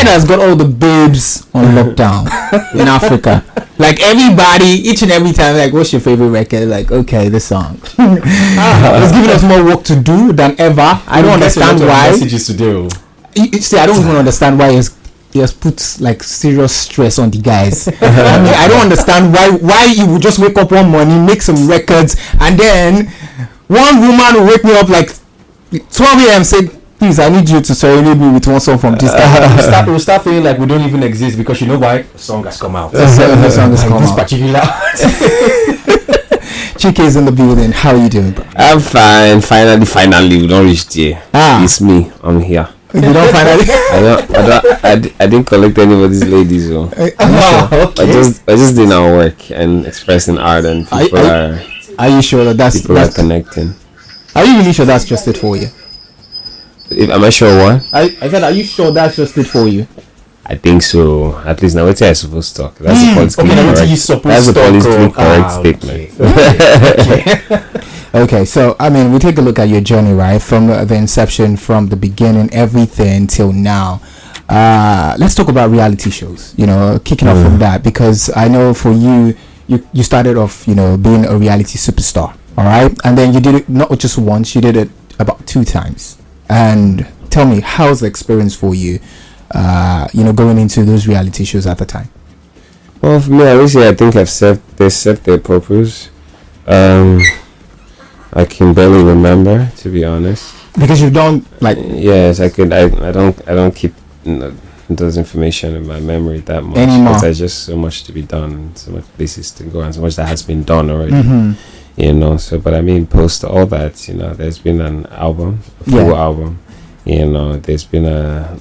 China has got all the babes on lockdown in Africa. Like everybody, each and every time, like, what's your favorite record? Like, okay, this song. It's giving us more work to do than ever. I don't understand why. Messages to do. See, I don't even understand why he has put like serious stress on the guys. I mean, I don't understand why you would just wake up one morning, make some records, and then one woman will wake me up like 12 a.m. say, please, I need you to serenade me with one song from this guy. We'll start feeling like we don't even exist because you know why? The song has come out. The song has come this out. particular. Chike is in the building. How are you doing, bro? I'm fine. Finally, we don't reach there. It's me. I'm here. You don't finally. I didn't collect anybody's ladies, so. Okay. I just did our work and expressing art, and people are you sure that that's connecting? Are you really sure that's just it for you? Am I sure what? I said, are you sure that's just it for you? I think so. At least now, what I supposed to talk. That's the politically correct statement. Okay, so I mean, we take a look at your journey, right, from the inception, from the beginning, everything till now. Let's talk about reality shows. You know, kicking off from that, because I know for you started off, you know, being a reality superstar. All right, and then you did it not just once; you did it about 2 times. And tell me, how's the experience for you? You know, going into those reality shows at the time. Well, for me, obviously, I think they served their purpose. I can barely remember, to be honest. Because you don't like. Yes, I could. I don't keep those information in my memory that much anymore. Because there's just so much to be done, and so much places to go, and so much that has been done already. You know. So, but I mean, post all that, you know, there's been an album, a full album. You know, there's been a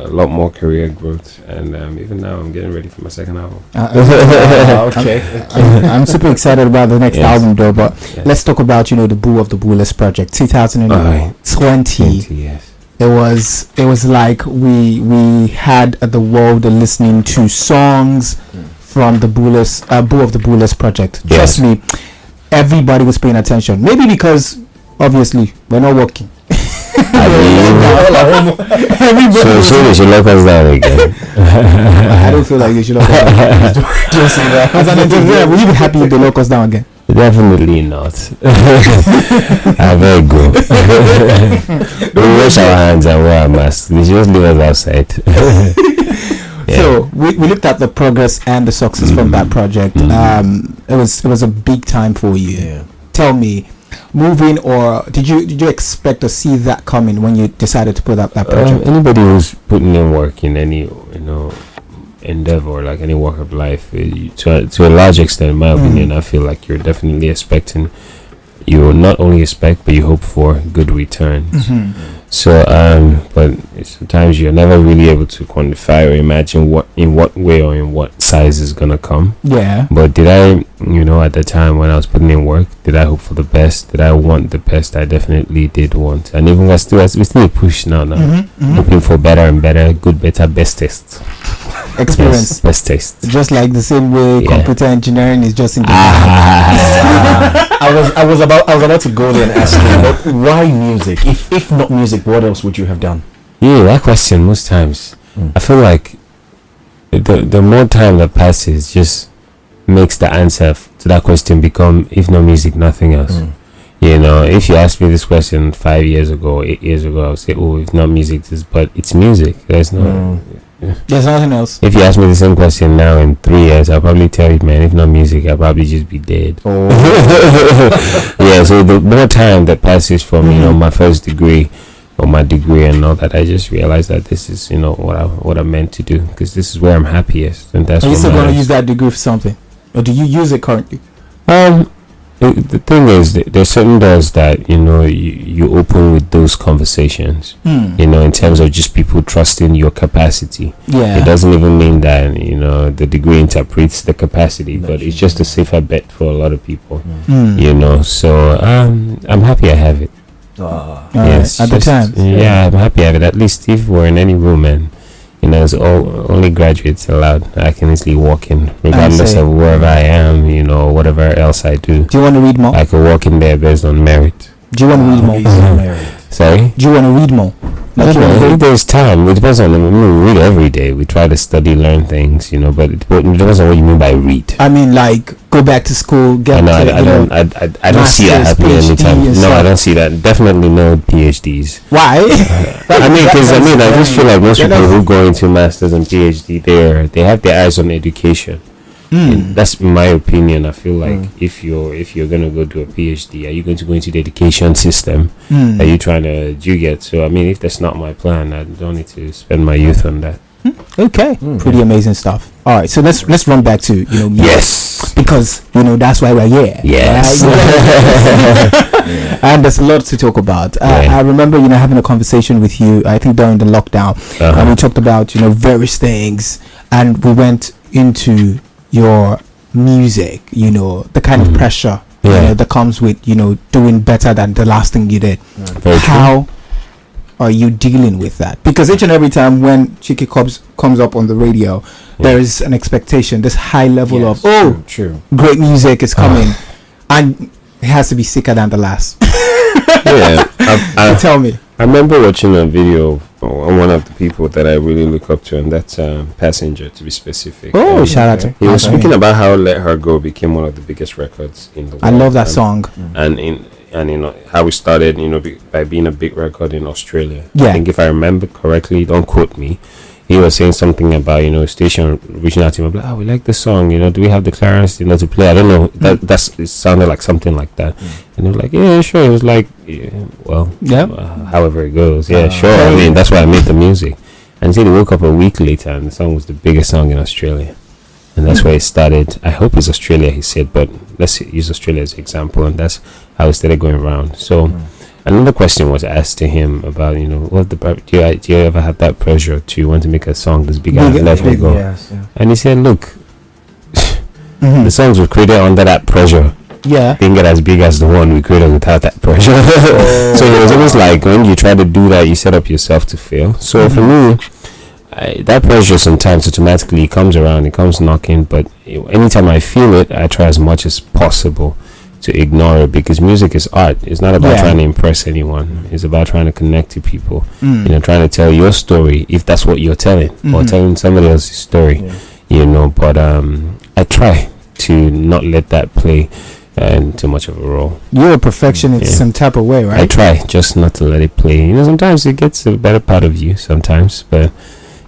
lot more career growth, and even now I'm getting ready for my second album. Okay. I'm super excited about the next album though, but let's talk about, you know, the Boo of the Boo-less project 2020. Yes. It was like we had the world listening to songs from the Boo of the Boo-less project. Trust me, everybody was paying attention, maybe because obviously we're not working. So they should lock us down again. I don't feel like they should lock us down. Don't say that. As an engineer, will you be happy if they lock us down again? Definitely not. I very good. We wash our hands and wear a mask. They should just leave us outside. So we looked at the progress and the success from that project. It was a big time for you. Yeah. Tell me, moving, or did you expect to see that coming when you decided to put up that project? Anybody who's putting in work in any endeavor, like any walk of life, to a large extent, in my opinion, I feel like you're definitely expecting. You not only expect, but you hope for good returns. So, but sometimes you're never really able to quantify or imagine in what way or in what size is gonna come. Yeah. But did I, at the time when I was putting in work, did I hope for the best? Did I want the best? I definitely did want, and even we still push now. Hoping for better and better, good, better, bestest experience, best taste. Just like the same way computer engineering is just in the I was about to go there and ask you, but why music? If not music, what else would you have done? Yeah, that question most times. I feel like the more time that passes just makes the answer to that question become, if not music, nothing else. You know, if you asked me this question 5 years ago, 8 years ago, I would say, oh, if not music, but it's music. There's no... There's nothing else. If you ask me the same question now in 3 years, I'll probably tell you, man, if not music, I'll probably just be dead. Yeah, so the more time that passes from, my first degree or my degree and all that, I just realized that this is, what I'm meant to do, because this is where I'm happiest. And that's Are you still going to use that degree for something? Or do you use it currently? The thing is, there's certain doors that you open with those conversations. In terms of just people trusting your capacity. Yeah, it doesn't even mean that the degree interprets the capacity, but it's just a safer bet for a lot of people. So I'm happy I have it. Yes, at the time. Yeah, I'm happy I have it. At least if we're in any room and it's only graduates allowed, I can easily walk in regardless of wherever I am, whatever else I do. Do you want to read more? I could walk in there based on merit. Do you want to read more? Sorry? Do you want to read more? I don't know. There's time. It depends on. I mean, we read every day. We try to study, learn things, but it depends on what you mean by read. I mean, like go back to school, get. I don't see that happening anytime. No, I don't see that. Definitely no PhDs. Why? I just feel like most people who go into masters and PhD, they have their eyes on education. That's my opinion. I feel like if you're gonna go do a PhD, are you going to go into the education system? Are you trying to get? So I mean, if that's not my plan, I don't need to spend my youth on that. Okay, pretty amazing stuff. All right, so let's run back to music. Yes, because that's why we're here. Yes, right? And there's a lot to talk about. I remember having a conversation with you. I think during the lockdown, and we talked about various things, and we went into your music, the kind of pressure that comes with doing better than the last thing you did. How are you dealing with that? Because each and every time when Chike comes up on the radio, there is an expectation, this high level of great music is coming, and it has to be sicker than the last. Tell me. I remember watching a video on one of the people that I really look up to, and that's Passenger, to be specific. Shout out to he was speaking about how Let Her Go became one of the biggest records in the world. I love that song. And how it started, by being a big record in Australia. Yeah. I think if I remember correctly, don't quote me, he was saying something about a station reaching out to him, like, we like this song, do we have the clearance to play? I don't know, it sounded like something like that. And they were like, yeah, sure. It was like, however it goes, sure. I mean, that's why I made the music. And so they woke up a week later and the song was the biggest song in Australia, and that's where it started. I hope it's Australia, he said, but let's use Australia as an example, and that's how it started going around. So another question was asked to him about, do you ever have that pressure to want to make a song that's bigger and let it go? Yes, and he said, look, the songs were created under that pressure. Didn't get as big as the one we created without that pressure. So it was almost like when you try to do that, you set up yourself to fail. So for me, that pressure sometimes automatically comes around, it comes knocking, but anytime I feel it, I try as much as possible to ignore it, because music is art. It's not about trying to impress anyone. It's about trying to connect to people, trying to tell your story, if that's what you're telling, or telling somebody else's story, but I try to not let that play too much of a role. You're a perfectionist in some type of way, right? I try just not to let it play. Sometimes it gets a better part of you sometimes, but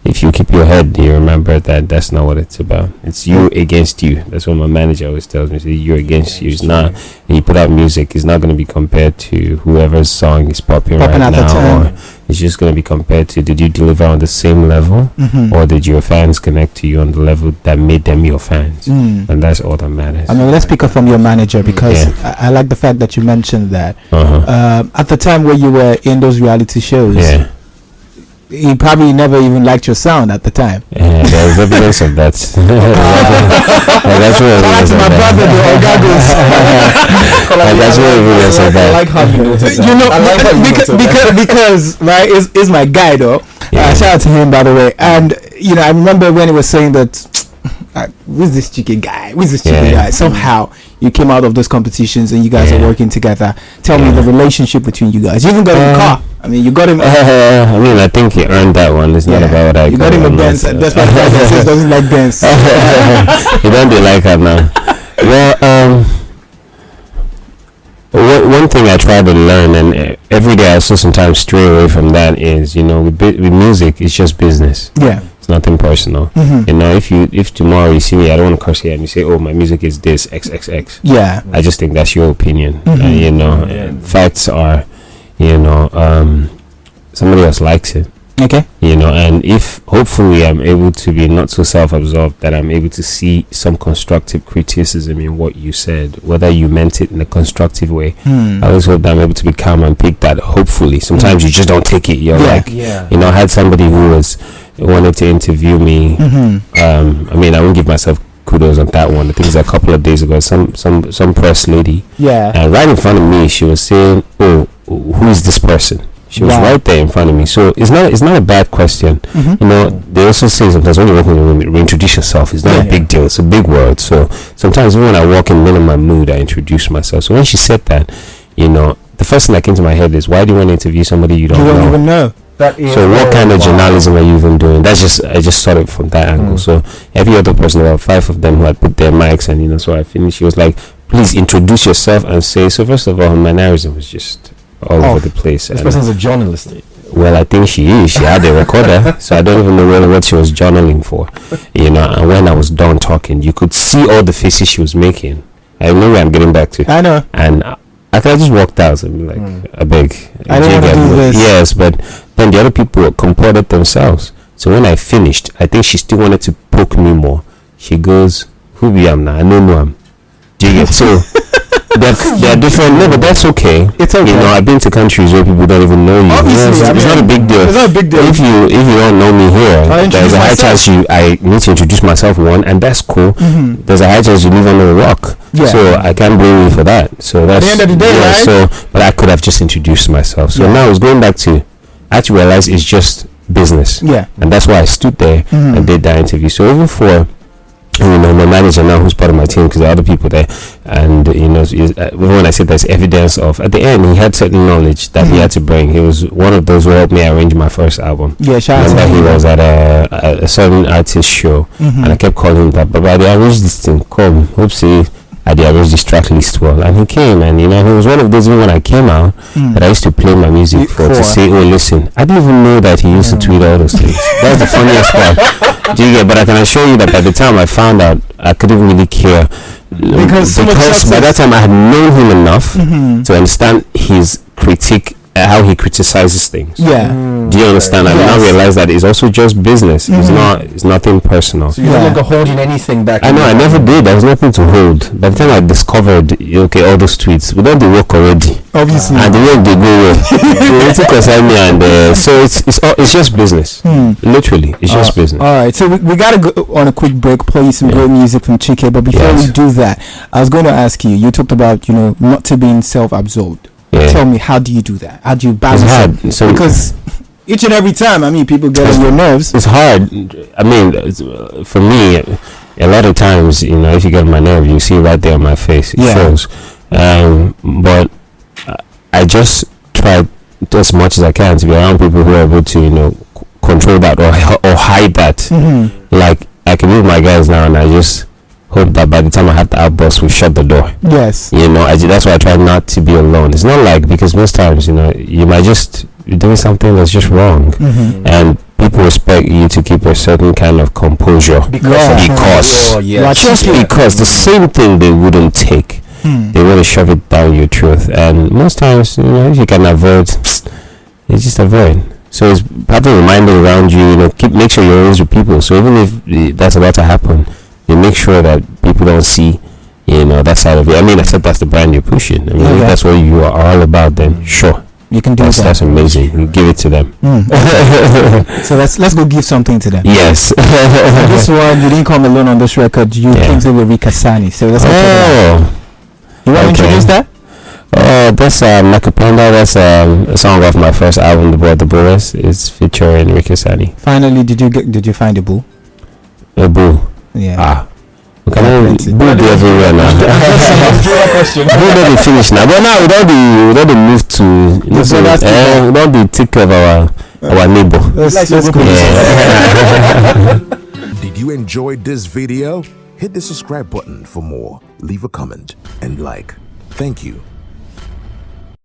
if you keep your head, you remember that that's not what it's about. It's you against you. That's what my manager always tells me. You're against you. It's not. When you put out music, it's not going to be compared to whoever's song is popping right now, or it's just going to be compared to, did you deliver on the same level, or did your fans connect to you on the level that made them your fans? And that's all that matters. I mean, let's pick up from your manager, because I like the fact that you mentioned that at the time where you were in those reality shows. He probably never even liked your sound at the time. There was evidence of that. That's what evidence of that. I like how you noticed that. Because right, is my guy though. Shout out to him, by the way. And I remember when he was saying that, who's this Chike guy? Guy? Somehow you came out of those competitions and you guys are working together. Tell me the relationship between you guys. You even got him a car. I mean, you got him. I think he earned that one. It's not about what I got. You got him a Benz. That's why he says doesn't like Benz. He don't like her now. One thing I try to learn, and every day I also sometimes stray away from that, is with music, it's just business. It's nothing personal. If tomorrow you see me, I don't want to curse here, and you say, oh, my music is this XXX. I just think that's your opinion. Facts are, somebody else likes it. And if hopefully I'm able to be not so self-absorbed that I'm able to see some constructive criticism in what you said, whether you meant it in a constructive way. I always hope that I'm able to be calm and pick that. Hopefully sometimes you just don't take it. You're I had somebody who wanted to interview me. I won't give myself kudos on that one. I think it's a couple of days ago, some press lady, and right in front of me, she was saying, oh, who is this person? She was right there in front of me. So it's not a bad question. They also say sometimes when you walk in the room, reintroduce yourself. It's not a big deal. It's a big word. So sometimes when I walk in the middle of my mood, I introduce myself. So when she said that, the first thing that came to my head is, why do you want to interview somebody you don't even know? That is So what kind of wow. journalism are you even doing? I just thought it from that angle. So every other person, about 5 of them who had put their mics, and so I finished. She was like, "Please introduce yourself and say." So first of all, my mannerism was just all over the place. This And, person's a journalist. well, I think she is. She had a recorder, so I don't even know really what she was journaling for, And when I was done talking, you could see all the faces she was making. I know where I'm getting back to. I know. And I could have just walked out and be like, I beg. I don't want to do this. Yes, but then the other people comported themselves. So when I finished, I think she still wanted to poke me more. She goes, "Who be am now? I don't know him." Do you get so? They're different. No, but that's okay. It's okay. I've been to countries where people don't even know you. Obviously, It's not a big deal. It's not a big deal. If you don't know me here, there's a high chance I need to introduce myself, and that's cool. There's a high chance you live under a rock. Yeah. So I can't blame you for that. So that's At the end of the day, right? So, but I could have just introduced myself. So now it's going back to, I actually realize it's just business. Yeah. And that's why I stood there and did that interview. So even for my manager now, who's part of my team, because there are other people there, and when I said there's evidence of, at the end he had certain knowledge that he had to bring. He was one of those who helped me arrange my first album. Yeah, shout out to Remember, him. he was at a certain artist show, and I kept calling him that. But I arranged this thing. Come, oopsie. I arranged this track list well, and he came, and he was one of those. Even when I came out, that I used to play my music for to say, "Oh, listen." I didn't even know that he used to tweet all those things. That's the funniest part. Do you get? But I can assure you that by the time I found out, I couldn't really care Because by that time I had known him enough to understand his critique, how he criticizes things. Yeah. Do you understand? I now realize that it's also just business. It's nothing personal. So you're no longer holding anything back. I know, I never did. There was nothing to hold. By the time I discovered, all those tweets, we don't do work already. Obviously. And the work they go well. It concern me, and so it's just business. Literally, it's just business. All right, so we gotta go on a quick break, play some great music from Chike. But before we do that, I was going to ask you. You talked about not to being self-absorbed. Yeah. Tell me, how do you do that? How do you balance It's hard. it? So because each and every time, people get on your nerves. It's hard. I mean, for me, a lot of times, if you get on my nerve, you see right there on my face. It shows. But I just try as much as I can to be around people who are able to, control that or hide that. Like, I can be with my guys now, and I just hope that by the time I have the outburst, we shut the door. Yes. That's why I try not to be alone. It's not like, because most times, you might just be doing something that's just wrong, and people expect you to keep a certain kind of composure because the same thing they wouldn't take. They want to shove it down your throat, and most times, if you can avoid, you just avoid. So it's having a reminder around you. Make sure you're always with people. So even if that's about to happen, you make sure that people don't see, that side of it. I mean, except that's the brand you're pushing. I mean, if that's what you are all about, then sure, you can do that. That's amazing. You give it to them. So let's go give something to them. Yes. This one, you didn't come alone on this record. You came to with 𝐕𝐍𝐒. So let's go. You want to introduce that? That's Nakapanda. That's a song off my first album, The Boys. It's featuring 𝐕𝐍𝐒. Finally, did you find a bull? A bull. Yeah. Bull be everywhere now. Bull don't be finished now. But now we don't move to. We don't be take care of our neighbor. Let's go. Did you enjoy this video? Hit the subscribe button for more. Leave a comment and like. Thank you.